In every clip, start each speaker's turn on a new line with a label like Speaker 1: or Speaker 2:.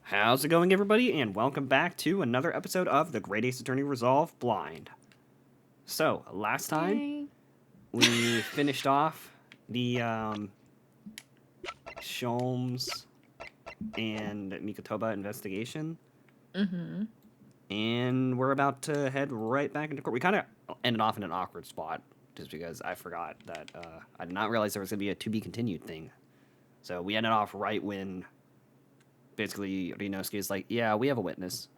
Speaker 1: How's it going, everybody? And welcome back to another episode of the Great Ace Attorney Resolve Blind. So, last time, we finished off the Sholmes and Mikotoba investigation.
Speaker 2: Mm-hmm.
Speaker 1: And we're about to head right back into court. We kind of ended off in an awkward spot, just because I forgot that I did not realize there was going to be a to-be-continued thing. So we ended off right when basically Ryunosuke is like, yeah, we have a witness.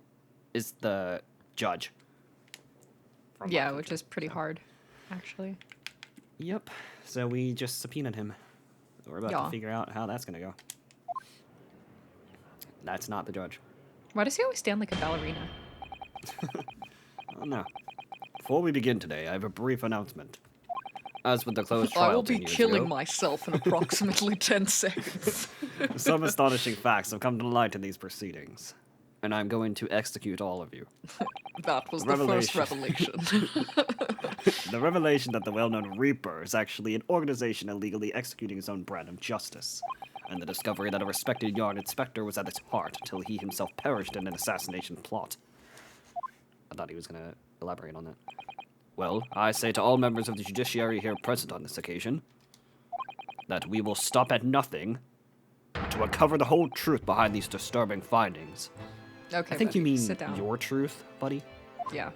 Speaker 1: It's the judge.
Speaker 2: Yeah, which is pretty hard, actually.
Speaker 1: Yep. So we just subpoenaed him. We're about to figure out how that's going to go. That's not the judge.
Speaker 2: Why does he always stand like a ballerina?
Speaker 1: Oh, no. Before we begin today, I have a brief announcement. As with the closed trial,
Speaker 2: I will be killing myself in approximately 10 seconds.
Speaker 1: Some astonishing facts have come to light in these proceedings, and I'm going to execute all of you.
Speaker 2: That was the first revelation.
Speaker 1: The revelation that the well-known Reaper is actually an organization illegally executing its own brand of justice, and the discovery that a respected yard inspector was at its heart until he himself perished in an assassination plot. I thought he was going to elaborate on that. Well, I say to all members of the judiciary here present on this occasion that we will stop at nothing to uncover the whole truth behind these disturbing findings.
Speaker 2: Okay,
Speaker 1: I think you mean
Speaker 2: sit down.
Speaker 1: Your truth, buddy.
Speaker 2: Yeah.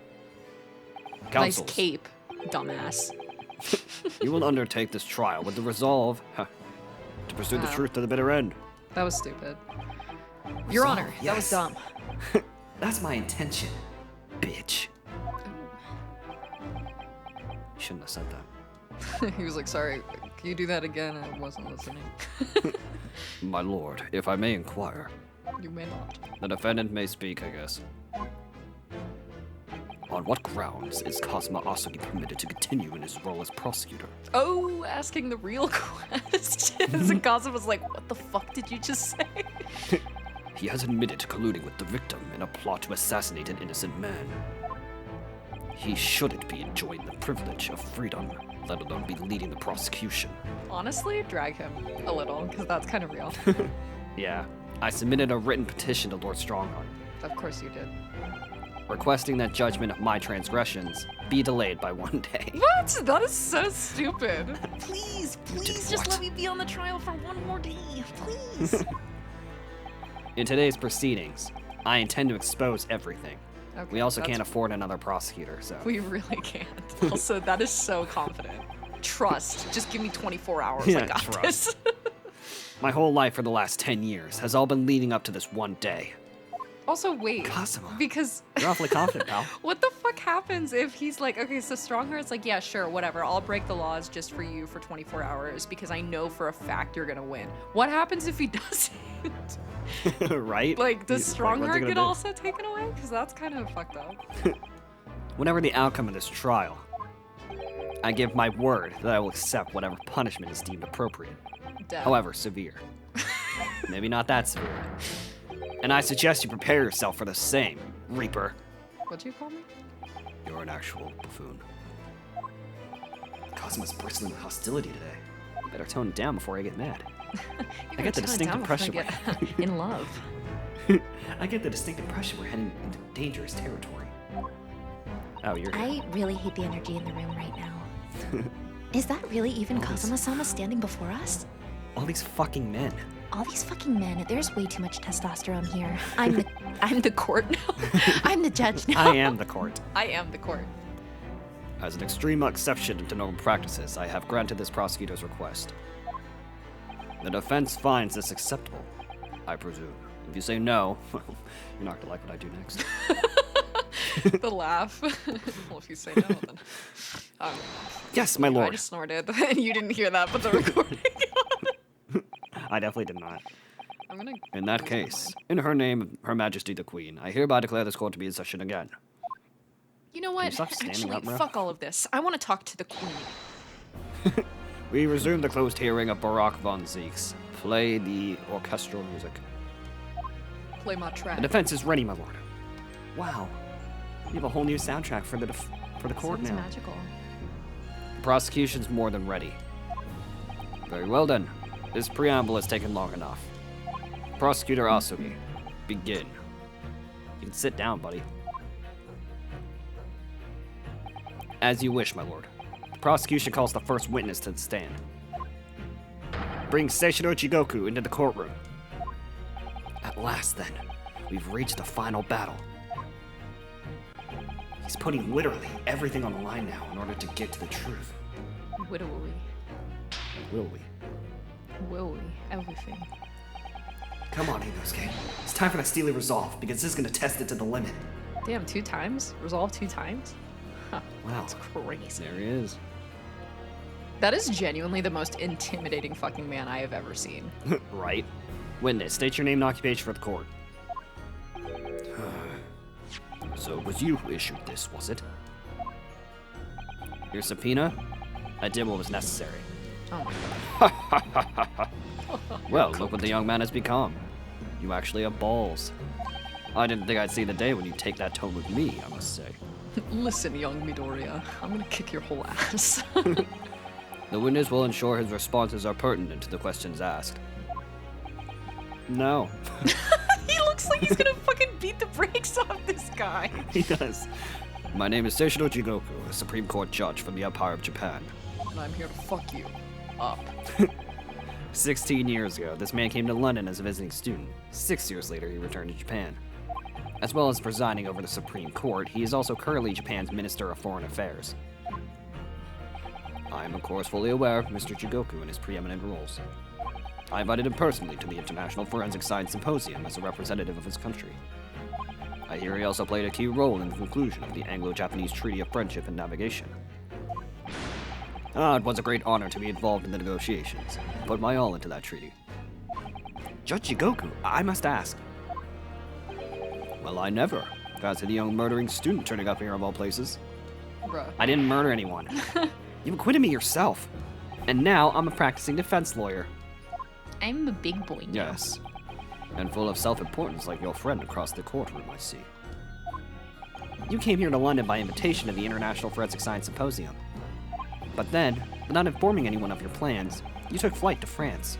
Speaker 1: Counsels.
Speaker 2: Nice cape, dumbass.
Speaker 1: You will undertake this trial with the resolve to pursue the truth to the bitter end.
Speaker 2: That was stupid. Your Honor, that was dumb.
Speaker 1: That's my intention, bitch. You shouldn't have said that.
Speaker 2: He was like, sorry, can you do that again? I wasn't listening.
Speaker 1: My lord, if I may inquire.
Speaker 2: You may not.
Speaker 1: The defendant may speak, I guess. On what grounds is Kazuma Asugi permitted to continue in his role as prosecutor?
Speaker 2: Oh, asking the real questions. And Kazuma was like, what the fuck did you just say?
Speaker 1: He has admitted to colluding with the victim in a plot to assassinate an innocent man. He shouldn't be enjoying the privilege of freedom, let alone be leading the prosecution.
Speaker 2: Honestly, drag him a little, because that's kind of real.
Speaker 1: Yeah, I submitted a written petition to Lord Strongheart.
Speaker 2: Of course you did.
Speaker 1: Requesting that judgment of my transgressions be delayed by 1 day.
Speaker 2: What? That is so stupid. Please, just
Speaker 1: what?
Speaker 2: let me be on the trial for one more day. Please.
Speaker 1: In today's proceedings, I intend to expose everything.
Speaker 2: Okay,
Speaker 1: we also can't afford another prosecutor, so...
Speaker 2: We really can't. Also, that is so confident. Trust. Just give me 24 hours.
Speaker 1: Yeah,
Speaker 2: I got
Speaker 1: trust.
Speaker 2: this.
Speaker 1: My whole life for the last 10 years has all been leading up to this one day.
Speaker 2: Also, wait.
Speaker 1: Kazuma.
Speaker 2: Because...
Speaker 1: You're awfully confident, pal.
Speaker 2: What the fuck happens if he's like, okay, so Strongheart's like, yeah, sure, whatever. I'll break the laws just for you for 24 hours because I know for a fact you're gonna win. What happens if he doesn't?
Speaker 1: Right?
Speaker 2: Like, does Strongheart get
Speaker 1: do?
Speaker 2: also taken away? Because that's kind of fucked up.
Speaker 1: Whenever the outcome of this trial, I give my word that I will accept whatever punishment is deemed appropriate.
Speaker 2: Death.
Speaker 1: However severe. Maybe not that severe. And I suggest you prepare yourself for the same, Reaper.
Speaker 2: What'd you call me?
Speaker 1: You're an actual buffoon. Kazuma's bristling with hostility today. I better tone it down before I get mad. I get the distinct impression
Speaker 2: in love.
Speaker 1: I get the distinct impression we're heading into dangerous territory. Oh, you're here.
Speaker 3: I really hate the energy in the room right now. Is that really even Kazuma-sama standing before us?
Speaker 1: All these fucking men.
Speaker 3: All these fucking men, there's way too much testosterone here. I'm the court now. I'm the judge now.
Speaker 1: I am the court.
Speaker 2: I am the court.
Speaker 1: As an extreme exception to normal practices, I have granted this prosecutor's request. The defense finds this acceptable, I presume. If you say no, well, you're not gonna like what I do next.
Speaker 2: The laugh. Well, if you say no, then...
Speaker 1: Yes, my lord.
Speaker 2: I just snorted, and you didn't hear that, but the recording...
Speaker 1: I definitely did not.
Speaker 2: I'm gonna...
Speaker 1: In that case, in her name, Her Majesty the Queen, I hereby declare this court to be in session again.
Speaker 2: You know what?
Speaker 1: stop standing
Speaker 2: Actually,
Speaker 1: up, bro?
Speaker 2: fuck all of this. I want to talk to the queen.
Speaker 1: We resume the closed hearing of Barak von Zeeks. Play the orchestral music.
Speaker 2: Play my track.
Speaker 1: The defense is ready, my lord. Wow. You have a whole new soundtrack for the court
Speaker 2: Sounds
Speaker 1: now.
Speaker 2: magical.
Speaker 1: The prosecution's more than ready. Very well then. This preamble has taken long enough. Prosecutor Asugi, begin. You can sit down, buddy. As you wish, my lord. The prosecution calls the first witness to the stand. Bring Seishiro Jigoku into the courtroom. At last, then, we've reached the final battle. He's putting literally everything on the line now in order to get to the truth.
Speaker 2: Will we?
Speaker 1: Will we?
Speaker 2: Will we? Everything.
Speaker 1: Come on, Ryunosuke. It's time for that steely resolve, because this is going to test it to the limit.
Speaker 2: Damn, 2 times? Resolve 2 times? Huh,
Speaker 1: Wow.
Speaker 2: that's crazy.
Speaker 1: There he is.
Speaker 2: That is genuinely the most intimidating fucking man I have ever seen.
Speaker 1: Right. Witness, state your name and occupation for the court. So it was you who issued this, was it? Your subpoena? I did what was necessary.
Speaker 2: Oh my god.
Speaker 1: Well, look what the young man has become. You actually have balls. I didn't think I'd see the day when you take that tone with me, I must say.
Speaker 2: Listen, young Midoriya, I'm gonna kick your whole ass.
Speaker 1: The witness will ensure his responses are pertinent to the questions asked. No.
Speaker 2: He looks like he's gonna fucking beat the brakes off this guy.
Speaker 1: He does. My name is Seishiro Jigoku, a Supreme Court judge from the Empire of Japan.
Speaker 2: And I'm here to fuck you up.
Speaker 1: 16 years ago, this man came to London as a visiting student. 6 years later, he returned to Japan. As well as presiding over the Supreme Court, he is also currently Japan's Minister of Foreign Affairs. I am, of course, fully aware of Mr. Jigoku and his preeminent roles. I invited him personally to the International Forensic Science Symposium as a representative of his country. I hear he also played a key role in the conclusion of the Anglo-Japanese Treaty of Friendship and Navigation. It was a great honor to be involved in the negotiations. I put my all into that treaty. Judge Jigoku, I must ask. Well, I never. Fancy the young murdering student turning up here of all places.
Speaker 2: Bruh.
Speaker 1: I didn't murder anyone. You acquitted me yourself. And now I'm a practicing defense lawyer.
Speaker 3: I'm a big boy now.
Speaker 1: Yes. And full of self-importance like your friend across the courtroom, I see. You came here to London by invitation to the International Forensic Science Symposium. But then, without informing anyone of your plans, you took flight to France.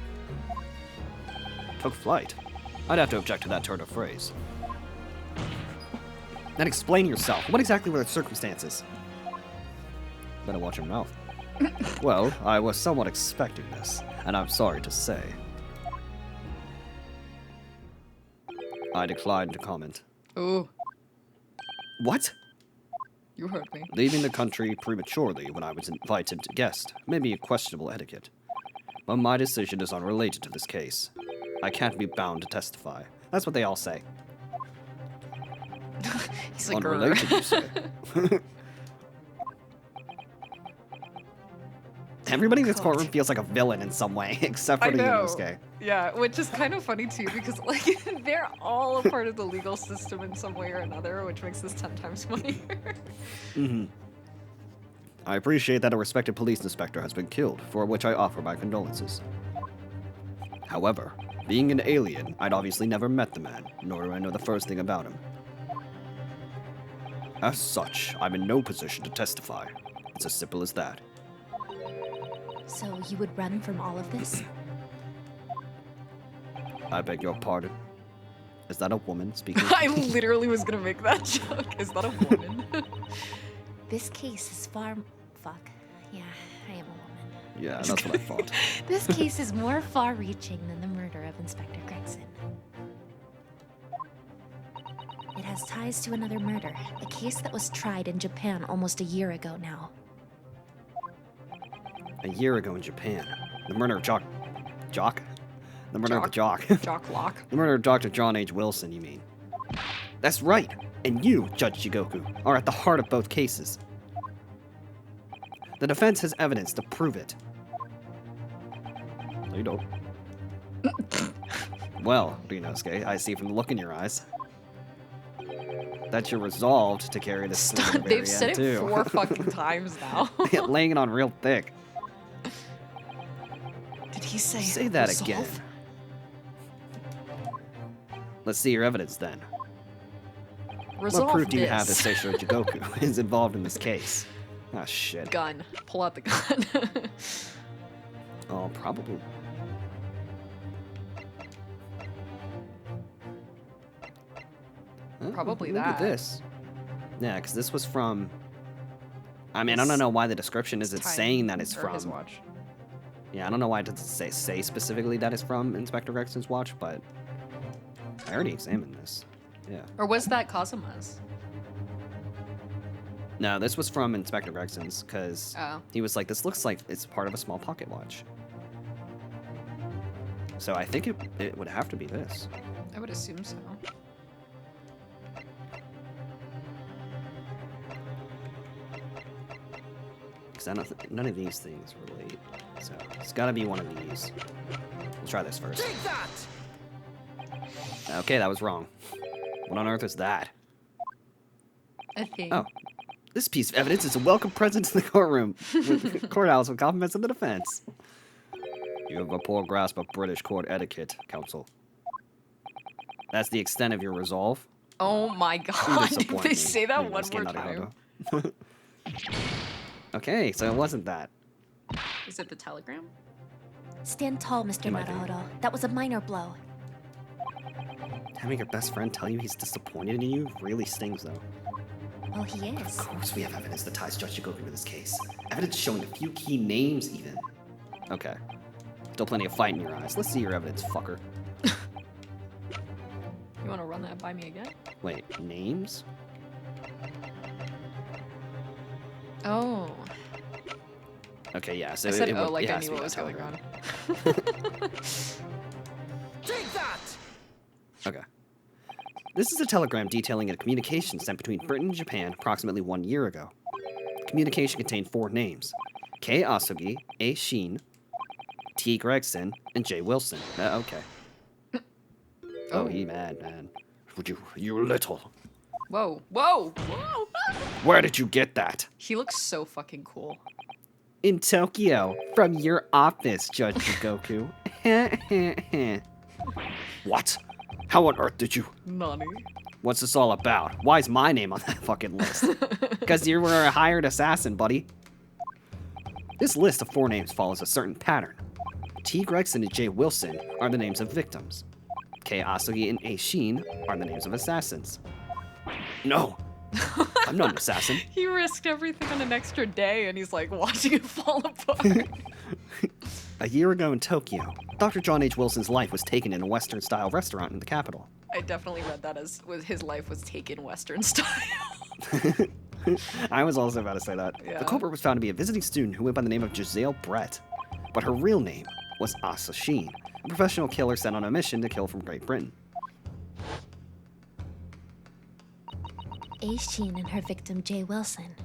Speaker 1: Took flight? I'd have to object to that turn of phrase. Then explain yourself. What exactly were the circumstances? Better watch your mouth. Well, I was somewhat expecting this, and I'm sorry to say. I declined to comment.
Speaker 2: Ooh,
Speaker 1: What?
Speaker 2: you heard me.
Speaker 1: Leaving the country prematurely when I was invited to guest may be a questionable etiquette. But my decision is unrelated to this case. I can't be bound to testify. That's what they all say.
Speaker 2: He's like,
Speaker 1: Unrelated, you say? Everybody in this courtroom feels like a villain in some way, except for
Speaker 2: I know.
Speaker 1: Ryunosuke.
Speaker 2: Yeah, which is kind of funny too, because like they're all a part of the legal system in some way or another, which makes this 10 times funnier.
Speaker 1: Mm-hmm. I appreciate that a respected police inspector has been killed, for which I offer my condolences. However, being an alien, I'd obviously never met the man, nor do I know the first thing about him. As such, I'm in no position to testify. It's as simple as that.
Speaker 3: So you would run from all of this?
Speaker 1: I beg your pardon. Is that a woman speaking?
Speaker 2: I literally was gonna make that joke. Is that a woman?
Speaker 3: This case is far... Fuck. Yeah, I am a woman.
Speaker 1: Yeah, that's what I thought.
Speaker 3: This case is more far-reaching than the murder of Inspector Gregson. It has ties to another murder, a case that was tried in Japan almost a year ago now.
Speaker 1: A year ago in Japan, the murder of Jock? The murder of the Jock.
Speaker 2: Jock Lock.
Speaker 1: The murder of Dr. John H. Wilson, you mean? That's right. And you, Judge Jigoku, are at the heart of both cases. The defense has evidence to prove it. No, you don't. Well, Ryunosuke, I see from the look in your eyes that you're resolved to carry this to the very
Speaker 2: They've
Speaker 1: end,
Speaker 2: said it
Speaker 1: too.
Speaker 2: 4 fucking times now.
Speaker 1: Laying it on real thick.
Speaker 2: Did he say?
Speaker 1: Say that
Speaker 2: resolve?
Speaker 1: again. Let's see your evidence then.
Speaker 2: Resolve
Speaker 1: What proof do you
Speaker 2: this.
Speaker 1: have that Seishiro Jigoku is involved in this case? Ah, shit.
Speaker 2: Gun. Pull out the gun.
Speaker 1: Oh, probably.
Speaker 2: Probably
Speaker 1: Look at
Speaker 2: that.
Speaker 1: this. Yeah, because this was from... I mean, I don't know why the description isn't
Speaker 2: Time,
Speaker 1: saying that it's
Speaker 2: or his
Speaker 1: from...
Speaker 2: watch.
Speaker 1: Yeah, I don't know why it doesn't say specifically that it's from Inspector Gregson's watch, but I already examined this. Yeah.
Speaker 2: Or was that Kazuma's?
Speaker 1: No, this was from Inspector Gregson's, because
Speaker 2: Oh.
Speaker 1: he was like, this looks like it's part of a small pocket watch. So I think it would have to be this.
Speaker 2: I would assume so.
Speaker 1: Because none of these things relate. So it's got to be one of these. We'll try this first.
Speaker 4: Take that!
Speaker 1: Okay, that was wrong. What on earth is that?
Speaker 2: I think.
Speaker 1: Oh. This piece of evidence is a welcome presence in the courtroom. Courthouse with compliments of the defense. You have a poor grasp of British court etiquette, counsel. That's the extent of your resolve?
Speaker 2: Oh my
Speaker 1: You
Speaker 2: god. Did
Speaker 1: disappoint
Speaker 2: they
Speaker 1: me,
Speaker 2: say that one
Speaker 1: Ryunosuke
Speaker 2: more time?
Speaker 1: Naruhodo. Okay, so it wasn't that.
Speaker 2: Is it the telegram?
Speaker 3: Stand tall, Mr.
Speaker 1: It might be.
Speaker 3: Naruhodo. That was a minor blow.
Speaker 1: Having your best friend tell you he's disappointed in you really stings, though.
Speaker 3: Well, he
Speaker 1: Of
Speaker 3: is.
Speaker 1: course we have evidence that ties Judge Shigoku to this case. Evidence showing a few key names, even. Okay. Still plenty of fight in your eyes. Let's see your evidence, fucker.
Speaker 2: You want to run that by me again?
Speaker 1: Wait, names?
Speaker 2: Oh.
Speaker 1: Okay, yeah, so
Speaker 2: I said,
Speaker 1: it
Speaker 2: oh,
Speaker 1: would-
Speaker 2: like
Speaker 1: it
Speaker 2: I
Speaker 1: has to
Speaker 2: knew
Speaker 1: be
Speaker 2: what was
Speaker 1: that
Speaker 2: going
Speaker 1: telegram.
Speaker 2: on.
Speaker 4: Take that!
Speaker 1: Okay. This is a telegram detailing a communication sent between Britain and Japan approximately 1 year ago. The communication contained 4 names: K. Asugi, A. Sheen, T. Gregson, and J. Wilson. Okay. Oh, he mad, man. Would you little.
Speaker 2: Whoa, whoa, whoa!
Speaker 1: Where did you get that?
Speaker 2: He looks so fucking cool.
Speaker 1: In Tokyo, from your office, Judge Shigoku. What? How on earth did you...
Speaker 2: Nani.
Speaker 1: What's this all about? Why is my name on that fucking list? Because you were a hired assassin, buddy. This list of 4 names follows a certain pattern. T. Gregson and J. Wilson are the names of victims. K. Asugi and A. Sheen are the names of assassins. No, I'm not an assassin.
Speaker 2: He risked everything on an extra day and he's like watching it fall apart.
Speaker 1: A year ago in Tokyo, Dr. John H. Wilson's life was taken in a Western-style restaurant in the capital.
Speaker 2: I definitely read that as his life was taken Western style.
Speaker 1: I was also about to say that.
Speaker 2: Yeah.
Speaker 1: The culprit was found to be a visiting student who went by the name of Giselle Brett, but her real name was Asa Sheen, a professional killer sent on a mission to kill from Great Britain.
Speaker 3: A. Sheen and her victim, J. Wilson.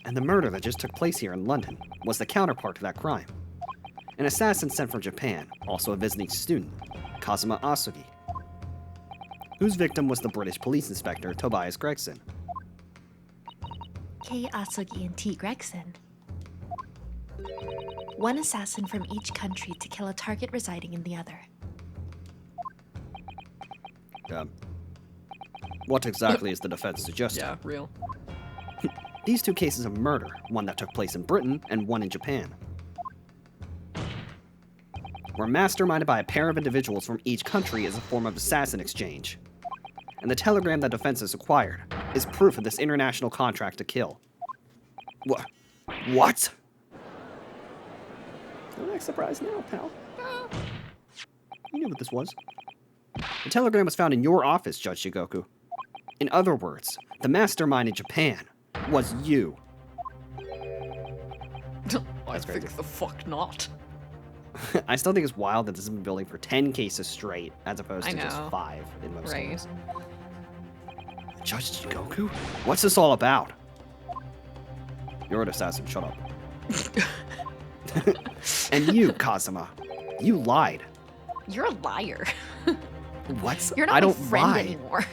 Speaker 1: And the murder that just took place here in London was the counterpart to that crime. An assassin sent from Japan, also a visiting student, Kazuma Asugi, whose victim was the British police inspector Tobias Gregson.
Speaker 3: K. Asugi and T. Gregson. One assassin from each country to kill a target residing in the other.
Speaker 1: What exactly is the defense suggesting?
Speaker 2: Yeah, real.
Speaker 1: These 2 cases of murder, one that took place in Britain and one in Japan, were masterminded by a pair of individuals from each country as a form of assassin exchange. And the telegram that defense has acquired is proof of this international contract to kill. What? Don't act surprised now, pal. You knew what this was. The telegram was found in your office, Judge Shigoku. In other words, the mastermind in Japan was you.
Speaker 2: I
Speaker 1: crazy.
Speaker 2: think the fuck not.
Speaker 1: I still think it's wild that this has been building for 10 cases straight, as opposed
Speaker 2: I
Speaker 1: to just
Speaker 2: know.
Speaker 1: 5 in most
Speaker 2: Right.
Speaker 1: cases. Judge Shigoku? What's this all about? You're an assassin, shut up. And you, Kazuma, you lied.
Speaker 2: You're a liar.
Speaker 1: What?
Speaker 2: You're not
Speaker 1: I
Speaker 2: my
Speaker 1: don't
Speaker 2: friend
Speaker 1: lie.
Speaker 2: anymore.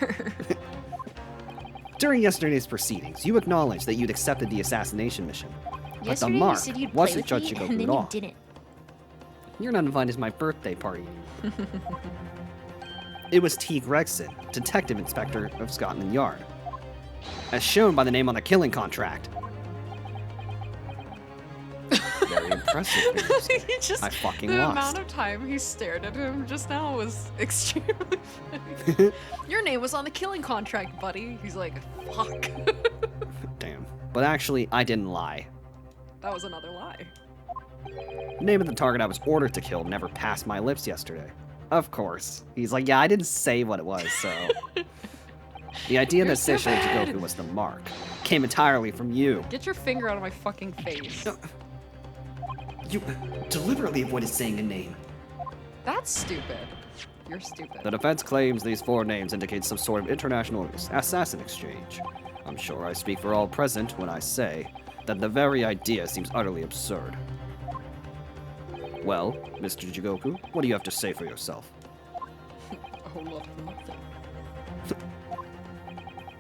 Speaker 1: During yesterday's proceedings, you acknowledged that you'd accepted the assassination mission. But the
Speaker 3: Yesterday
Speaker 1: mark
Speaker 3: you said you'd play
Speaker 1: wasn't
Speaker 3: with
Speaker 1: Judge
Speaker 3: me,
Speaker 1: Shigoku
Speaker 3: and then
Speaker 1: at
Speaker 3: you
Speaker 1: all.
Speaker 3: didn't.
Speaker 1: You're not invited to my birthday party. It was T. Gregson, Detective Inspector of Scotland Yard, as shown by the name on the killing contract. Very impressive news.
Speaker 2: He just,
Speaker 1: I fucking
Speaker 2: the
Speaker 1: lost.
Speaker 2: amount of time he stared at him just now was extremely funny. Your name was on the killing contract, buddy. He's like, fuck.
Speaker 1: Damn. But actually, I didn't lie.
Speaker 2: That was another lie.
Speaker 1: The name of the target I was ordered to kill never passed my lips yesterday. Of course. He's like, yeah, I didn't say what it was, so... The idea
Speaker 2: You're
Speaker 1: that
Speaker 2: so
Speaker 1: Seishiro
Speaker 2: bad.
Speaker 1: Jigoku was the mark came entirely from you.
Speaker 2: Get your finger out of my fucking face.
Speaker 1: You deliberately avoided saying a name.
Speaker 2: That's stupid. You're stupid.
Speaker 1: The defense claims these 4 names indicate some sort of international assassin exchange. I'm sure I speak for all present when I say that the very idea seems utterly absurd. Well, Mr. Jigoku, what do you have to say for yourself?
Speaker 2: A whole lot of nothing.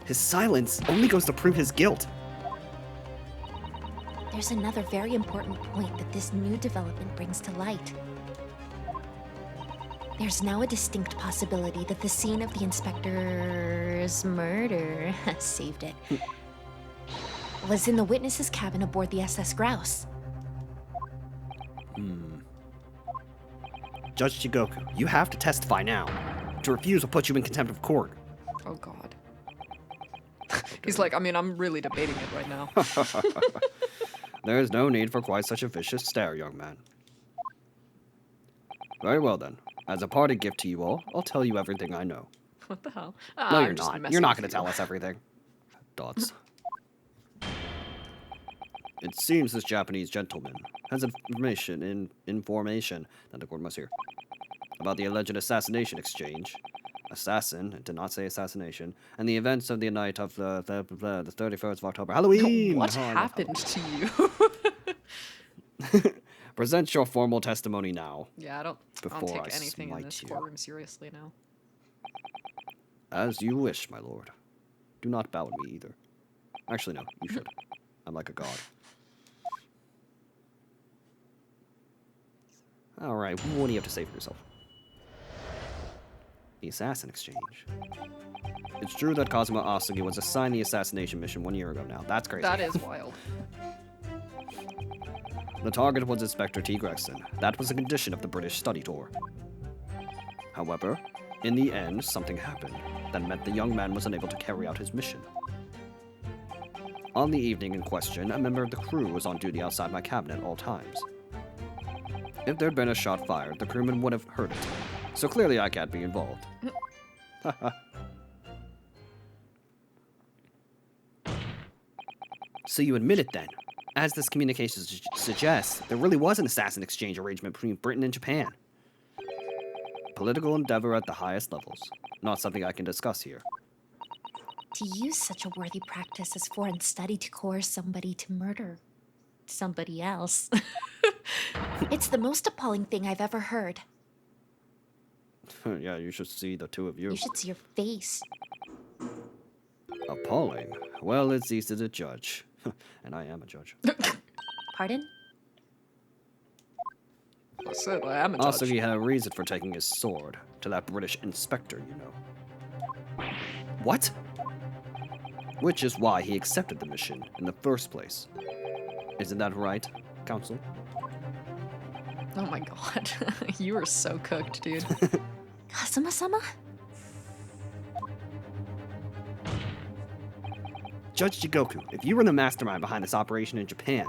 Speaker 1: His silence only goes to prove his guilt.
Speaker 3: There's another very important point that this new development brings to light. There's now a distinct possibility that the scene of the inspector's murder saved it was in the witness's cabin aboard the SS Grouse.
Speaker 1: Judge Jigoku, you have to testify now. To refuse will put you in contempt of court.
Speaker 2: Oh god. He's like, I mean, I'm really debating it right now.
Speaker 1: There is no need for quite such a vicious stare, young man. Very well then. As a parting gift to you all, I'll tell you everything I know.
Speaker 2: What the hell?
Speaker 1: No,
Speaker 2: I'm
Speaker 1: you're
Speaker 2: just
Speaker 1: not.
Speaker 2: messing
Speaker 1: You're not
Speaker 2: with
Speaker 1: going to
Speaker 2: you.
Speaker 1: tell us everything. Dots. It seems this Japanese gentleman has information that the court must hear about the alleged assassination exchange. Assassin, it did not say assassination, and the events of the night of the 31st of October. Halloween!
Speaker 2: What
Speaker 1: Oh, I love
Speaker 2: happened to you?
Speaker 1: Halloween. Present your formal testimony now.
Speaker 2: Yeah, I don't
Speaker 1: Before
Speaker 2: take
Speaker 1: I
Speaker 2: anything in
Speaker 1: smite
Speaker 2: this
Speaker 1: you.
Speaker 2: courtroom seriously now.
Speaker 1: As you wish, my lord. Do not bow at me either. Actually, no, you should. I'm like a god. Alright, what do you have to say for yourself? The assassin exchange. It's true that Kazuma Asugi was assigned the assassination mission 1 year ago now. That's crazy.
Speaker 2: That is wild.
Speaker 1: The target was Inspector T. Gregson. That was a condition of the British study tour. However, in the end, something happened that meant the young man was unable to carry out his mission. On the evening in question, a member of the crew was on duty outside my cabin at all times. If there'd been a shot fired, the crewman would have heard it. So clearly I can't be involved. So you admit it then? As this communication suggests, there really was an assassin exchange arrangement between Britain and Japan. Political endeavor at the highest levels. Not something I can discuss here.
Speaker 3: To use such a worthy practice as foreign study to coerce somebody to murder somebody else. It's the most appalling thing I've ever heard.
Speaker 1: Yeah, you should see the two of you.
Speaker 3: You should see your face.
Speaker 1: Appalling? Well, it's easy to judge. And I am a judge.
Speaker 3: Pardon?
Speaker 2: I said I am a judge.
Speaker 1: Also, he had a reason for taking his sword to that British inspector, you know. What? Which is why he accepted the mission in the first place. Isn't that right, Counsel?
Speaker 2: Oh my god. You are so cooked, dude.
Speaker 3: Kazuma-sama?
Speaker 1: Judge Jigoku, if you were the mastermind behind this operation in Japan,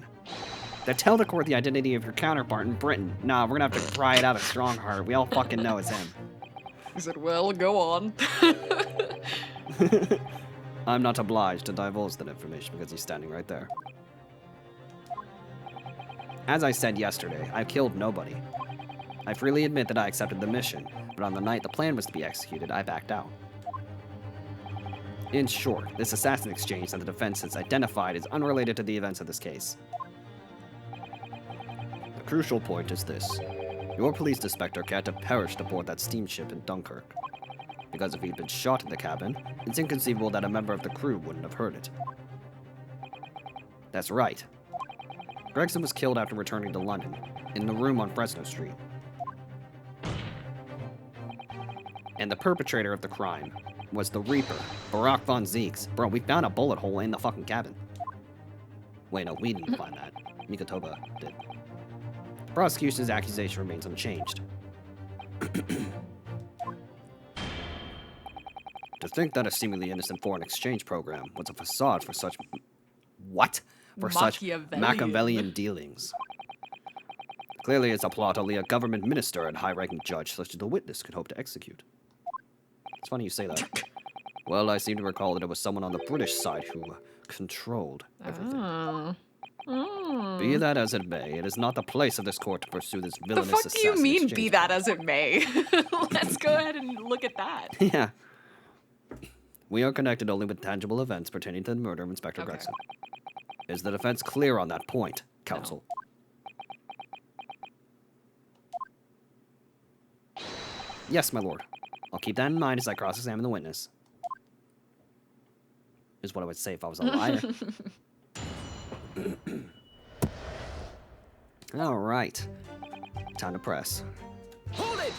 Speaker 1: then tell the court the identity of your counterpart in Britain. Nah, we're gonna have to pry it out of Strongheart. We all fucking know it's him.
Speaker 2: He said, well, go on.
Speaker 1: I'm not obliged to divulge that information because he's standing right there. As I said yesterday, I've killed nobody. I freely admit that I accepted the mission, but on the night the plan was to be executed, I backed out. In short, this assassin exchange that the defense has identified is unrelated to the events of this case. The crucial point is this. Your police inspector can't have perished aboard that steamship in Dunkirk. Because if he'd been shot in the cabin, it's inconceivable that a member of the crew wouldn't have heard it. That's right. Gregson was killed after returning to London, in the room on Fresno Street. And the perpetrator of the crime was the Reaper, Barack von Zeeks. Bro, we found a bullet hole in the fucking cabin. Wait, no, we didn't find that. Mikotoba did. Prosecution's accusation remains unchanged. To think that a seemingly innocent foreign exchange program was a facade for such... What? For such Machiavellian dealings. Clearly it's a plot only a government minister and high-ranking judge such as the witness could hope to execute. It's funny you say that. Well, I seem to recall that it was someone on the British side who controlled everything. Be that as it may, it is not the place of this court to pursue this
Speaker 2: The
Speaker 1: villainous
Speaker 2: fuck do you
Speaker 1: assassin
Speaker 2: mean,
Speaker 1: exchange
Speaker 2: be that as it may? Let's go ahead and look at that.
Speaker 1: Yeah. We are connected only with tangible events pertaining to the murder of Inspector
Speaker 2: Okay.
Speaker 1: Gregson. Is the defense clear on that point, counsel? Yes, my lord. I'll keep that in mind as I cross-examine the witness. Is what I would say if I was a liar. All right. Time to press.
Speaker 4: Hold it!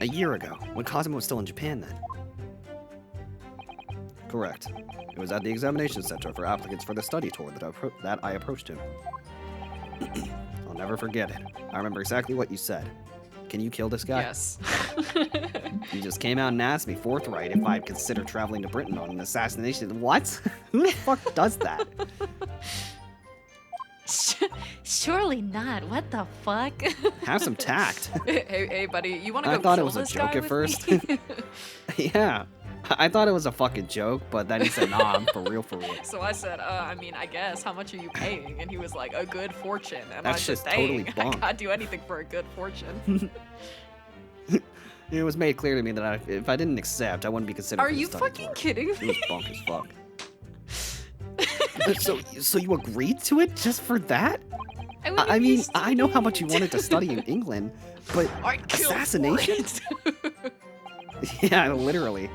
Speaker 1: A year ago, when Cosmo was still in Japan then. Correct. It was at the examination center for applicants for the study tour that I approached him. I'll never forget it. I remember exactly what you said. Can you kill this guy?
Speaker 2: Yes.
Speaker 1: You just came out and asked me forthright if I'd consider traveling to Britain on an assassination. What? Who the fuck does that?
Speaker 3: Surely not. What the fuck?
Speaker 1: Have some tact.
Speaker 2: Hey, buddy, you want to go
Speaker 1: I thought it
Speaker 2: kill
Speaker 1: was a
Speaker 2: this
Speaker 1: joke
Speaker 2: guy
Speaker 1: at
Speaker 2: with
Speaker 1: first.
Speaker 2: me?
Speaker 1: Yeah. I thought it was a fucking joke, but then he said, nah, I'm for real, for real.
Speaker 2: So I said, I mean, I guess, how much are you paying? And he was like, a good fortune. And
Speaker 1: That's
Speaker 2: I
Speaker 1: just
Speaker 2: said,
Speaker 1: totally
Speaker 2: dang,
Speaker 1: bunk.
Speaker 2: I can't do anything for a good fortune.
Speaker 1: It was made clear to me that if I didn't accept, I wouldn't be considered
Speaker 2: Are
Speaker 1: for the
Speaker 2: you
Speaker 1: study
Speaker 2: fucking
Speaker 1: tour.
Speaker 2: kidding
Speaker 1: It
Speaker 2: me?
Speaker 1: was bunk as fuck. So you agreed to it just for that?
Speaker 2: wouldn't
Speaker 1: I
Speaker 2: be
Speaker 1: mean, I know how much you wanted to study in England, but
Speaker 2: I'd kill for
Speaker 1: assassination?
Speaker 2: it.
Speaker 1: Yeah, literally.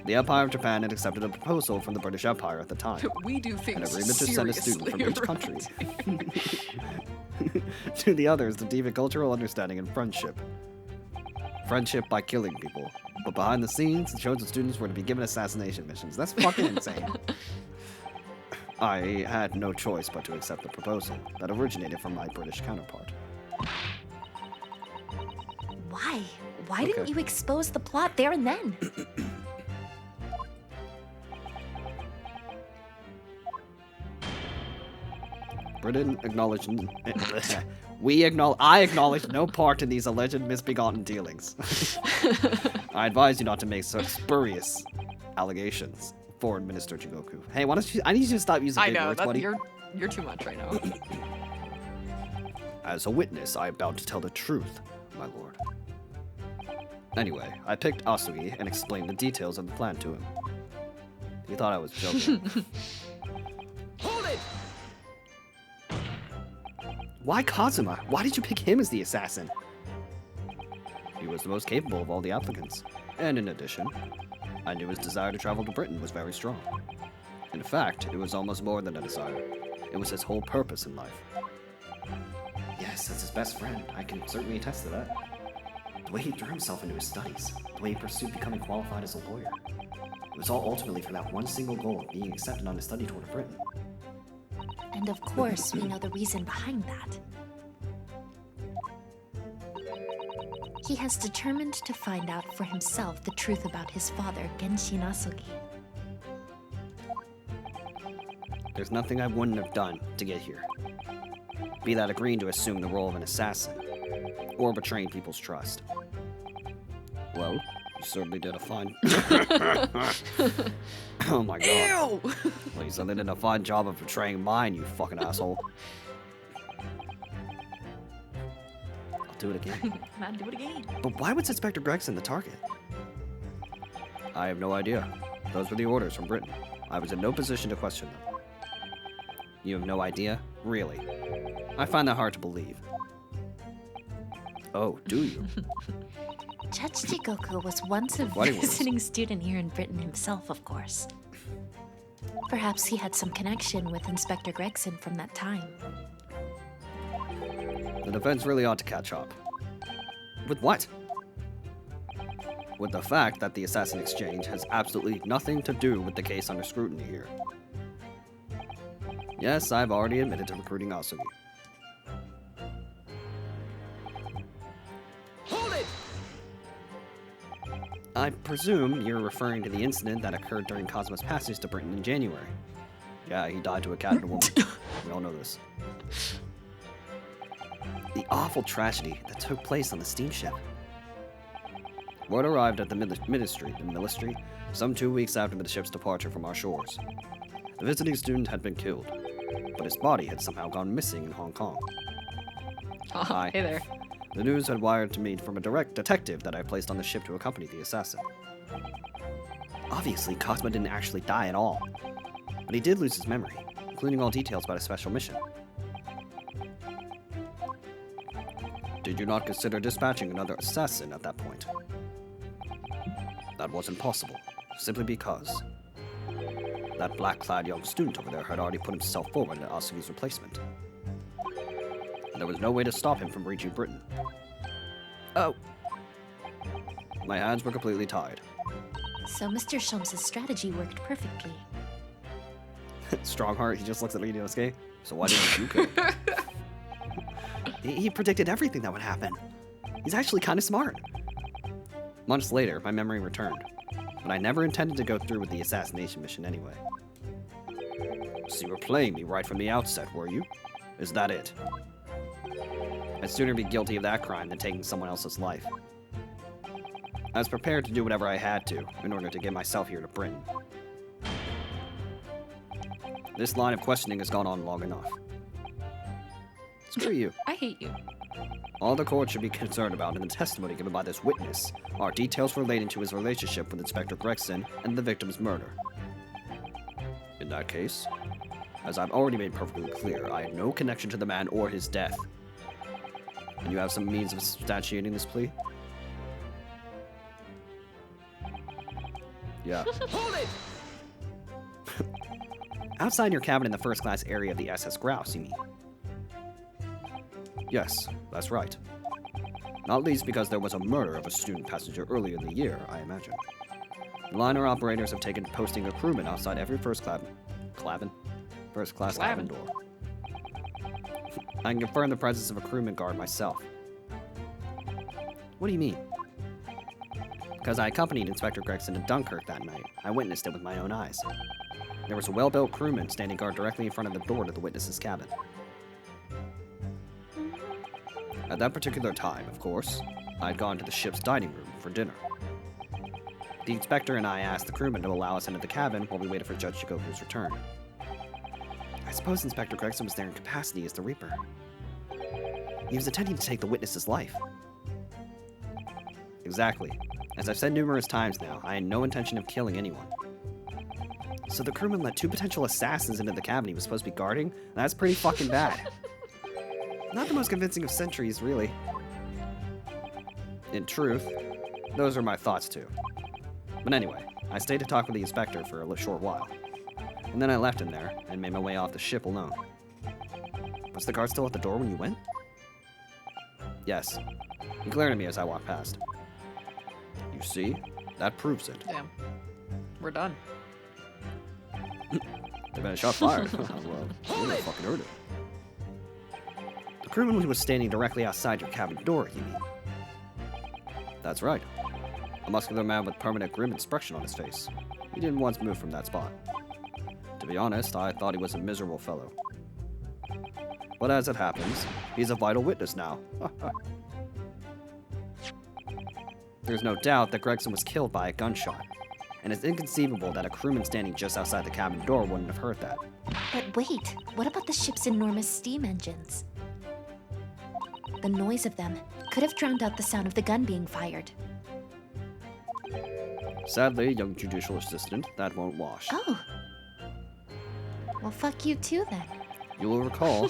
Speaker 1: The Empire of Japan had accepted a proposal from the British Empire at the time.
Speaker 2: We do things
Speaker 1: An agreement to send a student from each
Speaker 2: seriously
Speaker 1: country
Speaker 2: around
Speaker 1: to the others to deepen cultural understanding and friendship. Friendship by killing people. But behind the scenes, the chosen students were to be given assassination missions. That's fucking insane. I had no choice but to accept the proposal that originated from my British counterpart.
Speaker 3: Why? Why didn't
Speaker 1: Okay.
Speaker 3: you expose the plot there and then?
Speaker 1: Britain acknowledged. I acknowledge no part in these alleged misbegotten dealings. I advise you not to make such spurious allegations. Foreign Minister Jigoku. Hey, why don't you? I need you to stop using
Speaker 2: I
Speaker 1: big
Speaker 2: know,
Speaker 1: words,
Speaker 2: that,
Speaker 1: buddy.
Speaker 2: you're too much right now.
Speaker 1: As a witness, I am bound to tell the truth, my lord. Anyway, I picked Asugi and explained the details of the plan to him. He thought I was joking.
Speaker 4: Hold it!
Speaker 1: Why Kazuma? Why did you pick him as the assassin? He was the most capable of all the applicants. And in addition, I knew his desire to travel to Britain was very strong. In fact, it was almost more than a desire. It was his whole purpose in life. Yes, that's his best friend. I can certainly attest to that. The way he threw himself into his studies, the way he pursued becoming qualified as a lawyer. It was all ultimately for that one single goal of being accepted on a study tour to Britain.
Speaker 3: And of course, we know the reason behind that. He has determined to find out for himself the truth about his father, Genshin Asugi.
Speaker 1: There's nothing I wouldn't have done to get here. Be that agreeing to assume the role of an assassin, or betraying people's trust. Well, you certainly did a fine... Oh my god.
Speaker 2: Ew!
Speaker 1: Well, you certainly did a fine job of betraying mine, you fucking asshole. I'll do it again.
Speaker 2: Man, do it again.
Speaker 1: But why was Inspector Gregson the target? I have no idea. Those were the orders from Britain. I was in no position to question them. You have no idea? Really? I find that hard to believe. Oh, do you?
Speaker 3: Judge Jigoku was once a
Speaker 1: Bloody words.
Speaker 3: visiting student here in Britain himself, of course. Perhaps he had some connection with Inspector Gregson from that time.
Speaker 1: The defense really ought to catch up. With what? With the fact that the assassin exchange has absolutely nothing to do with the case under scrutiny here. Yes, I've already admitted to recruiting Asugi.
Speaker 4: Hold it!
Speaker 1: I presume you're referring to the incident that occurred during Cosmo's passage to Britain in January. Yeah, he died to a cat and a woman. We all know this. The awful tragedy that took place on the steamship. Word arrived at the ministry, some 2 weeks after the ship's departure from our shores. The visiting student had been killed, but his body had somehow gone missing in Hong Kong.
Speaker 2: Oh,
Speaker 1: Hi.
Speaker 2: hey there.
Speaker 1: The news had wired to me from a direct detective that I placed on the ship to accompany the assassin. Obviously, Cosmo didn't actually die at all, but he did lose his memory, including all details about his special mission. Did you not consider dispatching another assassin at that point? That wasn't possible, simply because that black-clad young student over there had already put himself forward as Asugi's replacement. And there was no way to stop him from reaching Britain. Oh. My hands were completely tied.
Speaker 3: So Mr. Sholmes' strategy worked perfectly.
Speaker 1: Strongheart, he just looks at Ryunosuke. So why didn't you kill him? He predicted everything that would happen. He's actually kind of smart. Months later, my memory returned, but I never intended to go through with the assassination mission anyway. So you were playing me right from the outset, were you? Is that it? I'd sooner be guilty of that crime than taking someone else's life. I was prepared to do whatever I had to in order to get myself here to Britain. This line of questioning has gone on long enough. Screw you.
Speaker 2: I hate you.
Speaker 1: All the court should be concerned about in the testimony given by this witness are details relating to his relationship with Inspector Gregson and the victim's murder. In that case, as I've already made perfectly clear, I had no connection to the man or his death. And you have some means of substantiating this plea? Yeah.
Speaker 4: Hold it!
Speaker 1: Outside your cabin in the first-class area of the SS Grouse, you mean? Yes, that's right. Not least because there was a murder of a student passenger earlier in the year, I imagine. The liner operators have taken posting a crewman outside every first-class cabin door. I can confirm the presence of a crewman guard myself. What do you mean? Because I accompanied Inspector Gregson to Dunkirk that night. I witnessed it with my own eyes. There was a well-built crewman standing guard directly in front of the door to the witness's cabin. At that particular time, of course, I had gone to the ship's dining room for dinner. The inspector and I asked the crewman to allow us into the cabin while we waited for Judge Shikoku's return. I suppose Inspector Gregson was there in capacity as the Reaper. He was attempting to take the witness's life. Exactly. As I've said numerous times now, I had no intention of killing anyone. So the crewman let two potential assassins into the cabin he was supposed to be guarding? That's pretty fucking bad. Not the most convincing of centuries, really. In truth, those are my thoughts too. But anyway, I stayed to talk with the inspector for a short while. And then I left him there and made my way off the ship alone. Was the guard still at the door when you went? Yes. He glared at me as I walked past. You see? That proves it.
Speaker 2: Damn. We're done.
Speaker 1: They've been a shot fired. Well, you never fucking heard it. The crewman who was standing directly outside your cabin door, you mean? That's right. A muscular man with permanent grim expression on his face. He didn't once move from that spot. To be honest, I thought he was a miserable fellow. But as it happens, he's a vital witness now. There's no doubt that Gregson was killed by a gunshot, and it's inconceivable that a crewman standing just outside the cabin door wouldn't have heard that.
Speaker 3: But wait, what about the ship's enormous steam engines? The noise of them could have drowned out the sound of the gun being fired.
Speaker 1: Sadly, young judicial assistant, that won't wash.
Speaker 3: Oh. Well, fuck you too, then.
Speaker 1: You will recall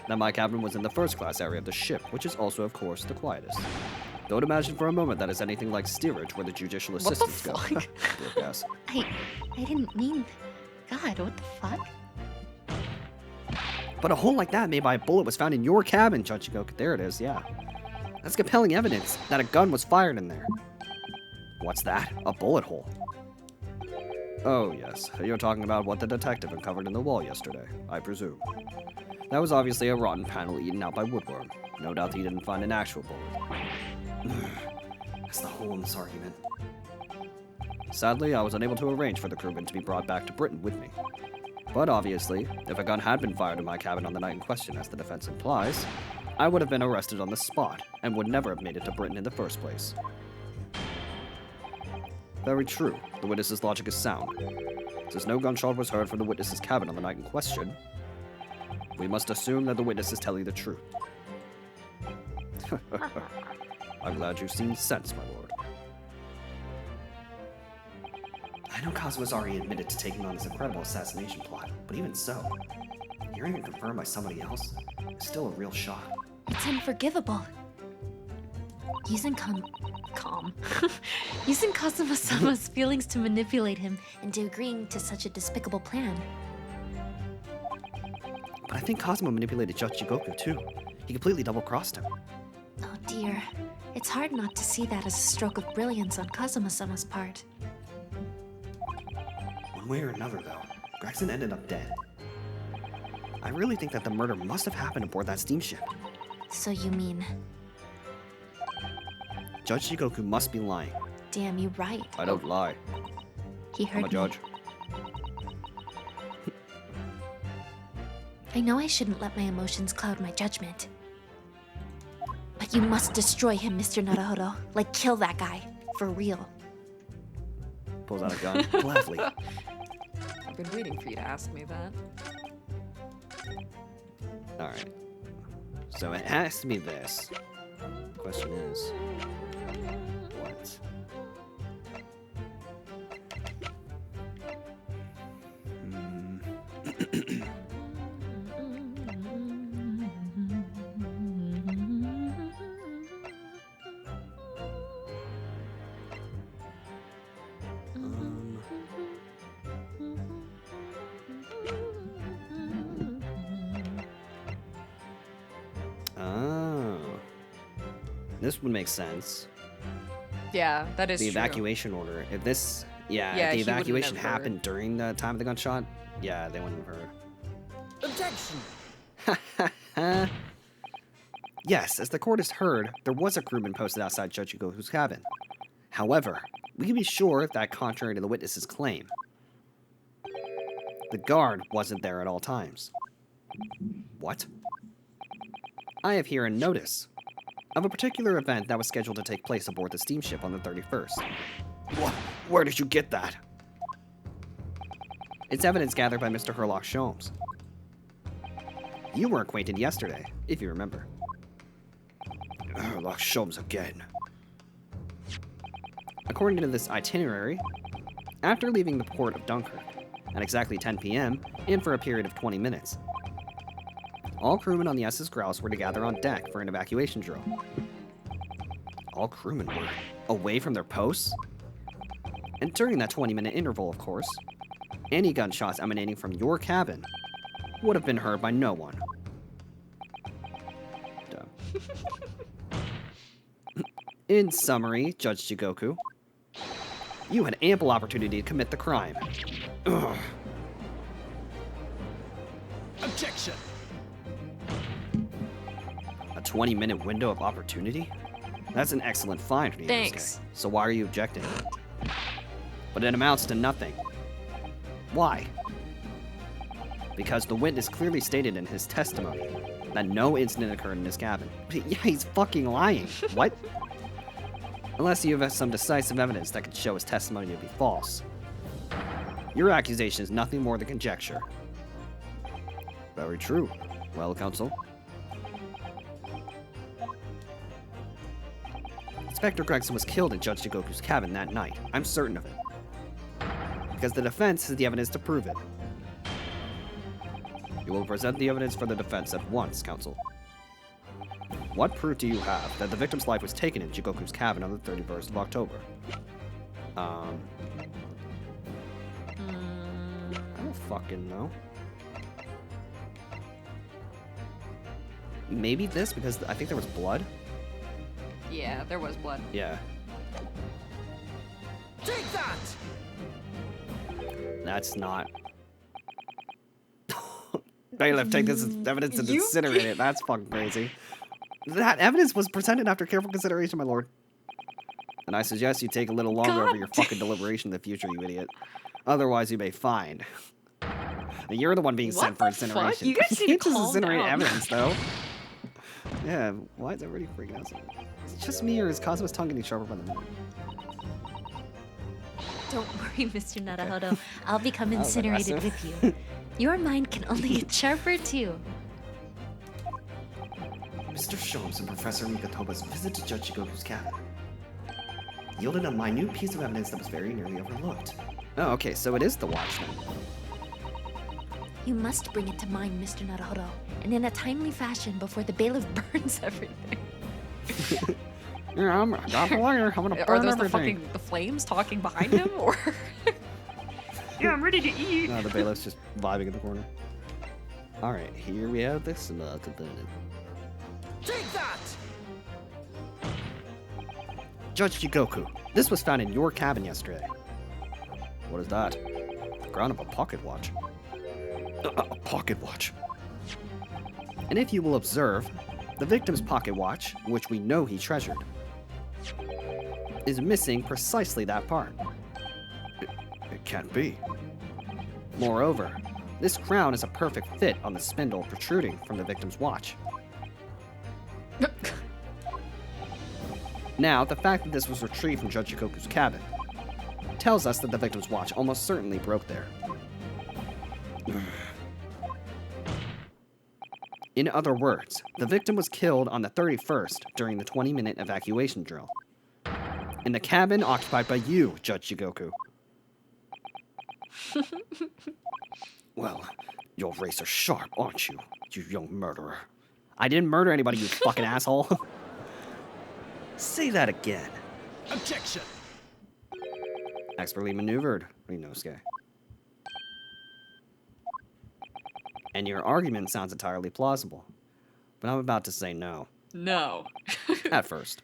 Speaker 1: that my cabin was in the first-class area of the ship, which is also, of course, the quietest. Don't imagine for a moment that is anything like steerage where the judicial assistants go. Yes.
Speaker 3: I didn't mean... God, what the fuck?
Speaker 1: But a hole like that made by a bullet was found in your cabin, Judge Shikoku. There it is, yeah. That's compelling evidence that a gun was fired in there. What's that? A bullet hole. Oh, yes. You're talking about what the detective uncovered in the wall yesterday, I presume. That was obviously a rotten panel eaten out by woodworm. No doubt he didn't find an actual bullet. That's the hole in this argument. Sadly, I was unable to arrange for the crewman to be brought back to Britain with me. But obviously, if a gun had been fired in my cabin on the night in question, as the defense implies, I would have been arrested on the spot and would never have made it to Britain in the first place. Very true. The witness's logic is sound. Since no gunshot was heard from the witness's cabin on the night in question, we must assume that the witness is telling the truth. I'm glad you've seen sense, my lord. I know Kazuma's already admitted to taking on this incredible assassination plot, but even so, hearing it confirmed by somebody else is still a real shock.
Speaker 3: It's unforgivable. Using using Kazuma-sama's feelings to manipulate him into agreeing to such a despicable plan.
Speaker 1: But I think Kazuma manipulated Judge Jigoku too. He completely double-crossed him.
Speaker 3: Oh dear. It's hard not to see that as a stroke of brilliance on Kazuma-sama's part.
Speaker 1: One way or another, though, Gregson ended up dead. I really think that the murder must have happened aboard that steamship.
Speaker 3: So you mean...
Speaker 1: Judge Jigoku must be lying.
Speaker 3: Damn, you're right.
Speaker 1: I don't lie.
Speaker 3: He heard
Speaker 1: I'm a judge.
Speaker 3: I know I shouldn't let my emotions cloud my judgment. But you must destroy him, Mr. Naruhodo. Like, kill that guy. For real.
Speaker 1: Pulls out a gun. Gladly.
Speaker 2: I've been waiting for you to ask me that.
Speaker 1: Alright. So it has to be this. The question is... what? This would make sense.
Speaker 2: Yeah, that is
Speaker 1: The
Speaker 2: true.
Speaker 1: evacuation order. If this,
Speaker 2: Yeah,
Speaker 1: if the
Speaker 2: he wouldn't
Speaker 1: evacuation
Speaker 2: have heard.
Speaker 1: happened during the time of the gunshot, yeah, they wouldn't have
Speaker 4: Objection!
Speaker 1: heard. Yes, as the court has heard, there was a crewman posted outside Judge Jigoku's cabin. However, we can be sure that, contrary to the witness's claim, the guard wasn't there at all times. What? I have here a notice of a particular event that was scheduled to take place aboard the steamship on the 31st. Where did you get that? It's evidence gathered by Mr. Herlock Sholmes. You were acquainted yesterday, if you remember. Herlock Sholmes again. According to this itinerary, after leaving the port of Dunkirk at exactly 10 p.m. and for a period of 20 minutes, all crewmen on the SS Grouse were to gather on deck for an evacuation drill. All crewmen were away from their posts? And during that 20-minute interval, of course, any gunshots emanating from your cabin would have been heard by no one. Dumb. In summary, Judge Jigoku, you had ample opportunity to commit the crime. Ugh.
Speaker 4: Objection!
Speaker 1: A 20-minute window of opportunity? That's an excellent find, Ryunosuke.
Speaker 2: Thanks.
Speaker 1: So why are you objecting? But it amounts to nothing. Why? Because the witness clearly stated in his testimony that no incident occurred in his cabin. Yeah, he's fucking lying. What? Unless you have some decisive evidence that could show his testimony to be false. Your accusation is nothing more than conjecture. Very true. Well, counsel. Inspector Gregson was killed in Judge Jigoku's cabin that night. I'm certain of it. Because the defense has the evidence to prove it. You will present the evidence for the defense at once, counsel. What proof do you have that the victim's life was taken in Jigoku's cabin on the 31st of October? I don't fucking know. Maybe this, because I think there was blood?
Speaker 2: Yeah, there was blood.
Speaker 1: Yeah.
Speaker 4: Take that!
Speaker 1: That's not. Bailiff, take this as evidence and
Speaker 2: You
Speaker 1: incinerate it. That's fucking crazy. That evidence was presented after careful consideration, my lord. And I suggest you take a little longer over your fucking deliberation in the future, you idiot. Otherwise, you may find. You're the one being
Speaker 2: What
Speaker 1: sent for
Speaker 2: the fuck?
Speaker 1: incineration.
Speaker 2: You guys need to
Speaker 1: can't just
Speaker 2: calm
Speaker 1: incinerate
Speaker 2: down.
Speaker 1: evidence, though. Yeah, why is everybody freaking out? Is it just me, or is Cosmo's tongue getting sharper by the minute?
Speaker 3: Don't worry, Mr. Naruhodo. I'll become
Speaker 1: That was
Speaker 3: incinerated
Speaker 1: aggressive.
Speaker 3: with you. Your mind can only get sharper, too.
Speaker 5: Mr. Sholmes and Professor Mikotoba's visit to Judge Shigoku's cabin yielded a minute piece of evidence that was very nearly overlooked.
Speaker 1: Oh, okay, so it is the watch then.
Speaker 3: You must bring it to mind, Mr. Naruhodo, and in a timely fashion before the bailiff burns everything.
Speaker 1: Yeah, I'm a doppelganger. I'm gonna
Speaker 2: Are
Speaker 1: burn
Speaker 2: those
Speaker 1: everything.
Speaker 2: the flames talking behind him, or? Yeah, I'm ready to eat.
Speaker 1: No, the bailiff's just vibing in the corner. Alright, here we have this component.
Speaker 4: Take that!
Speaker 1: Judge Jigoku, this was found in your cabin yesterday. What is that? The ground of a pocket watch. A pocket watch. And if you will observe, the victim's pocket watch, which we know he treasured, is missing precisely that part. It can't be. Moreover, this crown is a perfect fit on the spindle protruding from the victim's watch. Now, the fact that this was retrieved from Judge Jigoku's cabin tells us that the victim's watch almost certainly broke there. In other words, the victim was killed on the 31st during the 20-minute evacuation drill. In the cabin occupied by you, Judge Jigoku. Well, your rays are sharp, aren't you, you young murderer? I didn't murder anybody, you fucking asshole. Say that again.
Speaker 4: Objection!
Speaker 1: Expertly maneuvered, Ryunosuke. And your argument sounds entirely plausible. But I'm about to say no.
Speaker 2: No.
Speaker 1: At first.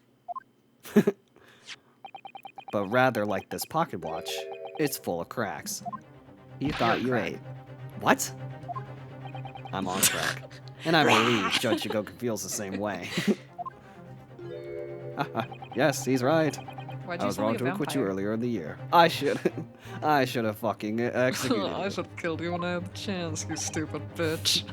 Speaker 1: But rather like this pocket watch, it's full of cracks. You thought you ate. What? I'm on track. And I believe Judge Shigoku feels the same way. Yes, he's right.
Speaker 2: Why'd
Speaker 1: I
Speaker 2: you
Speaker 1: was
Speaker 2: sound
Speaker 1: wrong
Speaker 2: like a
Speaker 1: to acquit you
Speaker 2: vampire?
Speaker 1: earlier in the year. I should have fucking executed
Speaker 2: I
Speaker 1: you.
Speaker 2: should have killed you when I had the chance, you stupid bitch.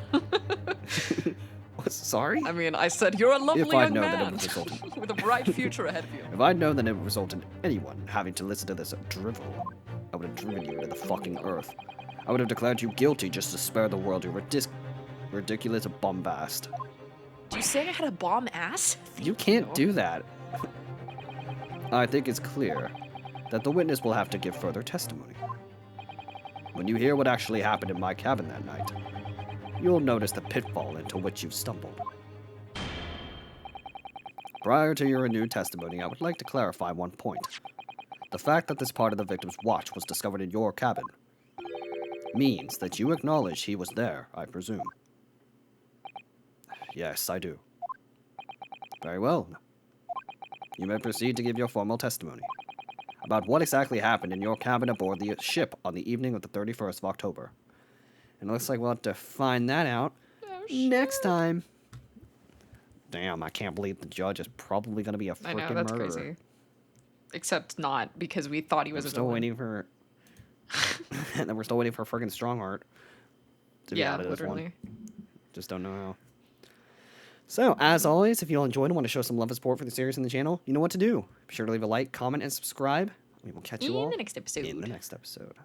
Speaker 1: Sorry?
Speaker 2: I mean, I said you're a lovely
Speaker 1: If I'd
Speaker 2: young
Speaker 1: known that it
Speaker 2: man
Speaker 1: would result
Speaker 2: with a bright future ahead of you.
Speaker 1: If I'd known that it would result in anyone having to listen to this drivel, I would have driven you into the fucking earth. I would have declared you guilty just to spare the world your ridiculous bombast.
Speaker 2: Did you say I had a bomb ass?
Speaker 1: You can't do that. I think it's clear that the witness will have to give further testimony. When you hear what actually happened in my cabin that night, you'll notice the pitfall into which you've stumbled. Prior to your renewed testimony, I would like to clarify one point. The fact that this part of the victim's watch was discovered in your cabin means that you acknowledge he was there, I presume. Yes, I do. Very well. You may proceed to give your formal testimony about what exactly happened in your cabin aboard the ship on the evening of the 31st of October. And it looks like we'll have to find that out next time. Damn, I can't believe the judge is probably going to be a
Speaker 2: I
Speaker 1: freaking
Speaker 2: know, that's
Speaker 1: murderer.
Speaker 2: crazy. Except not, because we thought he was
Speaker 1: We're
Speaker 2: a
Speaker 1: still
Speaker 2: villain.
Speaker 1: waiting for... and then we're still waiting for freaking Strongheart to be
Speaker 2: Yeah,
Speaker 1: out of this one.
Speaker 2: literally.
Speaker 1: Just don't know how. So, as always, if you all enjoyed and want to show some love and support for the series and the channel, you know what to do. Be sure to leave a like, comment, and subscribe. We will catch you all
Speaker 2: In the next episode.
Speaker 1: in the next episode.